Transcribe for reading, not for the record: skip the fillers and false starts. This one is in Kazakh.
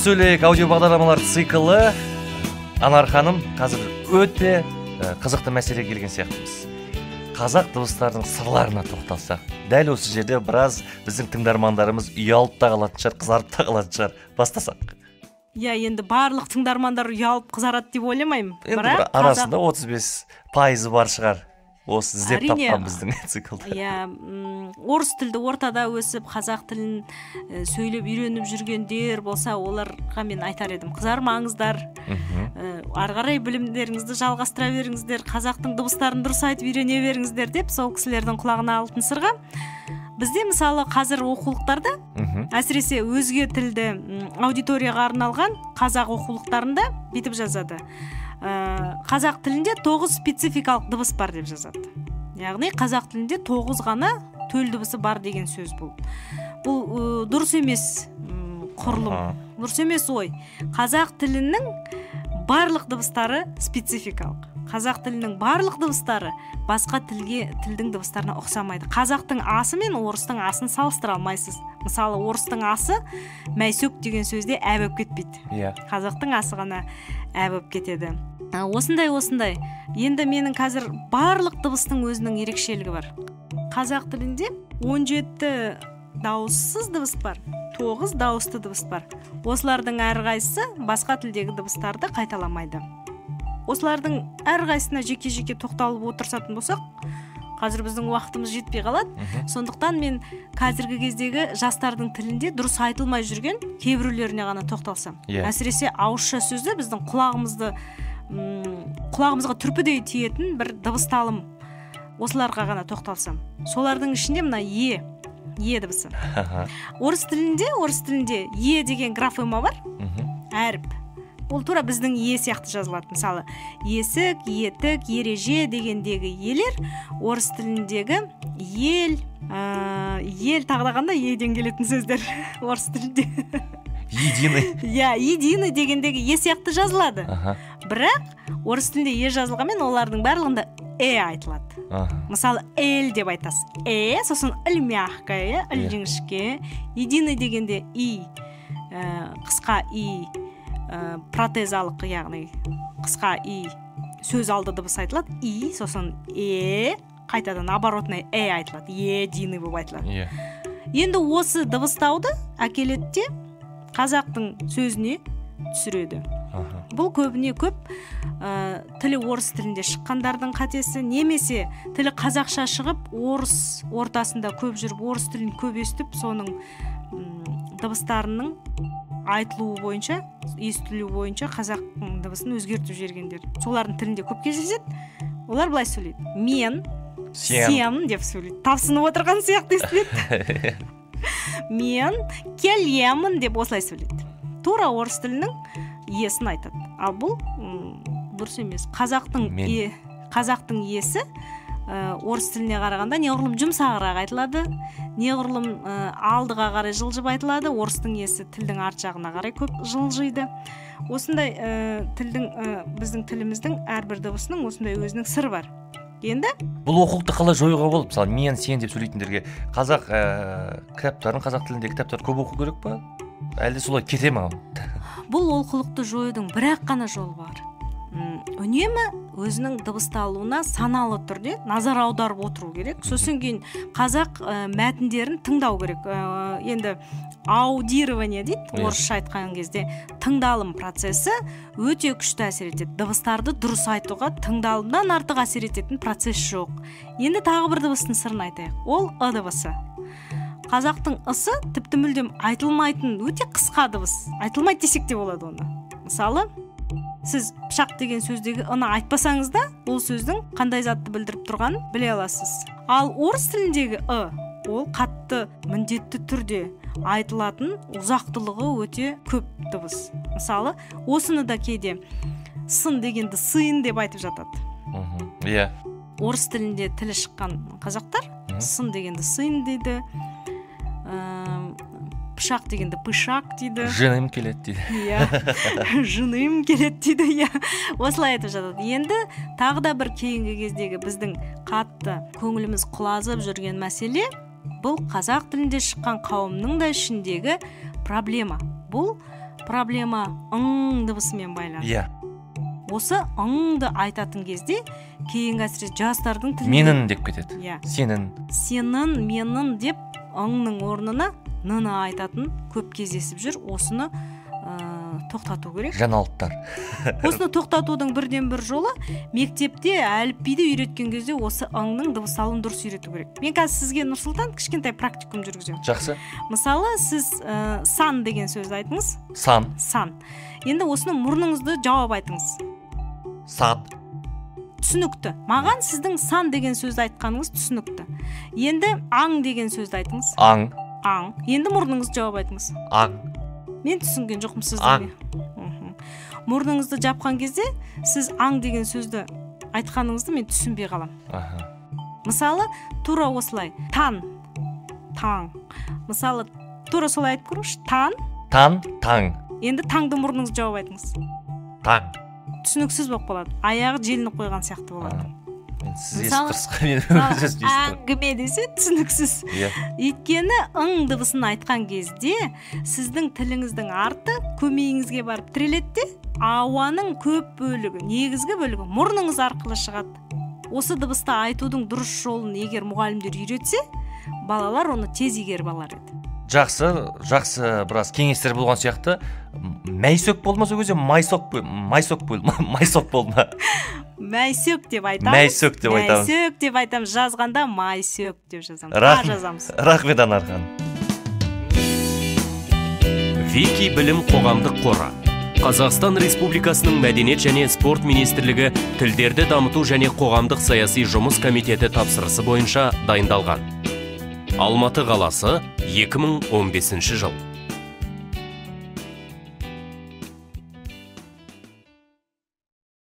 сөйлейік аудио бағдарламалар циклы. Анар ханым, қазір өте қызықты мәселе келген сияқтымыз. Қазақ дыбыстарының сырларына тоқталсақ, дәл осы жерде біраз біздің тыңдармандарымыз ұялып та қалатын шығар, қызарып та қалатын шығар. Бастасақ. Енді барлық тыңдармандар ұялып қызарады деп ойламаймын. Бірақ арасында 35% бар шығар. Осы іздеп тапқан біздің циклда. Орыс тілді ортада өсіп, қазақ тілін сөйлеп үйреніп жүргендер болса, оларға мен айтар едім. Қызармаңыздар, ары қарай білімдеріңізді жалғастыра беріңіздер, қазақтың дыбыстарын дұрыс айтып үйрене беріңіздер деп, сол кісілердің құлағына алтын сырға. Бізде мысалы қазір оқулықтарда, әсіресе өзге тілді аудиторияға арналған қазақ оқулықтарында бүйтіп жазады. Қазақ тілінде 9 спецификалық дыбыс бар деп жазады. Яғни қазақ тілінде 9 ғана төл дыбысы бар деген сөз бұл. Бұл дұрыс емес құрылым, дұрыс емес ой. Қазақ тілінің барлық дыбыстары спецификалық. Қазақ тілінің барлық дыбыстары басқа тілдің дыбыстарына ұқсамайды. Қазақтың асы мен орыстың асын салыстыра алмайсыз. Мысалы, орыстың асы мәйсөк деген сөзде әбіп кетпейді. Қазақтың асы ғана әбіп кетеді. Осындай. Енді менің қазір барлық дыбыстың өзінің ерекшелігі бар. Қазақ тілінде 17 дауыссыз дыбыс бар, 9 дауысты дыбыс бар. Осылардың әрқайсысы басқа тілдегі дыбыстарды қайталамайды. Осылардың әрқайсысына жеке-жеке тоқталып отырсатын болсақ, қазір біздің уақытымыз жетпей қалады. Сондықтан мен қазіргі кездегі жастардың тілінде дұрыс айтылмай жүрген кейбіреулеріне ғана тоқталсам. Әсіресе ауызша сөзді біздің құлағымызға түрпідей тиетін бір дыбысталым, осыларға ғана тоқталсам. Солардың ішінде мына е дыбысы. Орыс тілінде е деген графема бар, әріп. Ол тура біздің е сияқты жазылады. Мысалы, есік, етік, ереже дегендегі елер орыс тіліндегі ел тағы қандай еден келетін сөздер орыс тілінде. Единый. Единый дегендегі е сияқты жазылады. Бірақ орыс тілінде е жазылғанмен олардың барлығында айтылады. Мысалы, эл деп айтасыз. Сосын ил мягкое, ил жіңішке. Единый дегенде қысқа протезалық, яғни қысқа сөз алды дыбыс айтылады. Сосын қайтадан оборотный айтылады. Единый болып айтылады. Енді осы дыбыстауды әкелетте қазақтың сөзіне түсіреді. Бұл көбіне көп тілі орыс тілінде шыққандардың қатесі, немесе тілі қазақша шығып, орыс ортасында көп жүріп, орыс тілін көп естіп, соның дыбыстарының айтылуы бойынша, естілуі бойынша қазақтың дыбысын өзгертіп жібергендер. Солардың тілінде көп кездеседі. Олар былай сөйлейді. Мен, сен деп сөйлейді. Тапсынып отырған сияқты естіледі. Мен келемін деп осылай сөйлейді. Тура орыс тілінің иесін айтады. Ал бұл дұрыс емес. Қазақтың иесі орыс тіліне қарағанда неғұрлым жұмсағырақ айтылады, неғұрлым алдыға қарай жылжып айтылады. Орыстың иесі тілдің арт жағына қарай көп жылжиды. Осындай біздің тіліміздің әрбір дыбысының осындай өзінің сыры бар. Енді бұл оқулықты қалай жоюға болады? Мысалы, мен, сен деп сөйлейтіндерге қазақ қазақ тілінде кітаптар көп оқу керек па? Әлде солай кете ме? Бұл оқулықты жоюдың бір-ақ қана жолы бар. Үнемі өзінің дыбысталуына саналы түрде назар аударып отыру керек. Сосын кейін қазақ мәтіндерін тыңдау керек. Енді аудирование дейді, орысша айтқан кезде тыңдалым процесі өте күшті әсер етеді. Дыбыстарды дұрыс айтуға тыңдалымнан артық әсер ететін процесс жоқ. Енді тағы бір дыбыстың сырын айтайық. Ол дыбысы. Қазақтың ысы тіпті мүлдем айтылмайтын өте қысқа дыбыс. Айтылмайды десек те болады оны. Мысалы, сіз пышақ деген сөздегі ны айтпасаңыз да, ол сөздің қандай затты білдіріп тұрғанын біле аласыз. Ал орыс тіліндегі ол қатты міндетті түрде айтылатын, ұзақтылығы өте көп дыбыс. Мысалы, осыны да кейде сын дегенді сыйын деп айтып жатады. Орыс тілінде тілі шыққан қазақтар сын дегенді сыйын дейді, пышақ дегенде пышақ дейді. Жыным келеді дейді. Жыным келеді дейді. Осылай айтып жатады. Енді тағы да бір кейінгі кездегі біздің қатты көңіліміз құлазып жүрген мәселе, бұл қазақ тілінде шыққан қауымның да ішіндегі проблема. Бұл проблема ың дыбысымен байланысты. Иә. Осы ыңды айтатын кезде кейінгі әсіресе жастардың тілінде Менің деп кетеді. Иә. Сенің. Сенің, менің деп ыңның орнына ны айтатын көп кездесіп жүр. Осыны тоқтату керек. Жаңалықтар. Осыны тоқтатудың бірден бір жолы мектепте әліпбиді үйреткен кезде осы ыңның дыбысталуын дұрыс үйрету керек. Мен қазір сізге Нұрсұлтан кішкентай практикум жүргіземін. Жақсы. Мысалы, сіз сан деген сөзді айтыңыз. Сан. Сан. Енді осыны мұрныңызды жауап айтыңыз. Сан. Түсінікті. Маған сіздің сан деген сөзді айтқаныңыз түсінікті. Енді аң деген сөзді айтыңыз. Аң. Аң. Енді мұрныңызды жауап айтыңыз. Аң. Мен түсінген жоқпын сіздің. Мұрныңызды жапқан кезде сіз аң деген сөзді айтқаныңызды мен түсінбей қалам. Мысалы, тура осылай. Тан. Таң. Мысалы, тура солай айтып көріңізші. Тан. Тан. Таң. Енді таңды мұрныңызды жауап айтыңыз. Таң. Түсініксіз болып қалады. Аяғы желініп қойған сияқты болады. Сіз естірсіз. Әңгіме десе түсініксіз. Өйткені ың дыбысын айтқан кезде сіздің тіліңіздің арты көмейіңізге барып тіреледі де, ауаның көп бөлігі, негізгі бөлігі мұрныңыз арқылы шығады. Осы дыбысты айтудың дұрыс жолын егер мұғалімдер үйретсе, балалар оны тез игеріп алар еді. Жақсы, біраз кеңестер болған сияқты. Майсөк болмаса өзі майсок болма. Майсөк деп айтамыз. Майсөк деп айтамыз. Жазғанда майсөк деп жазамыз. Рахмет Анархан. Вики білім қоғамдық қоры. Қазақстан Республикасының Мәдениет және спорт министрлігі тілдерді дамыту және қоғамдық саяси жұмыс комитеті тапсырысы бойынша дайындалған. Алматы қаласы 2015 жыл.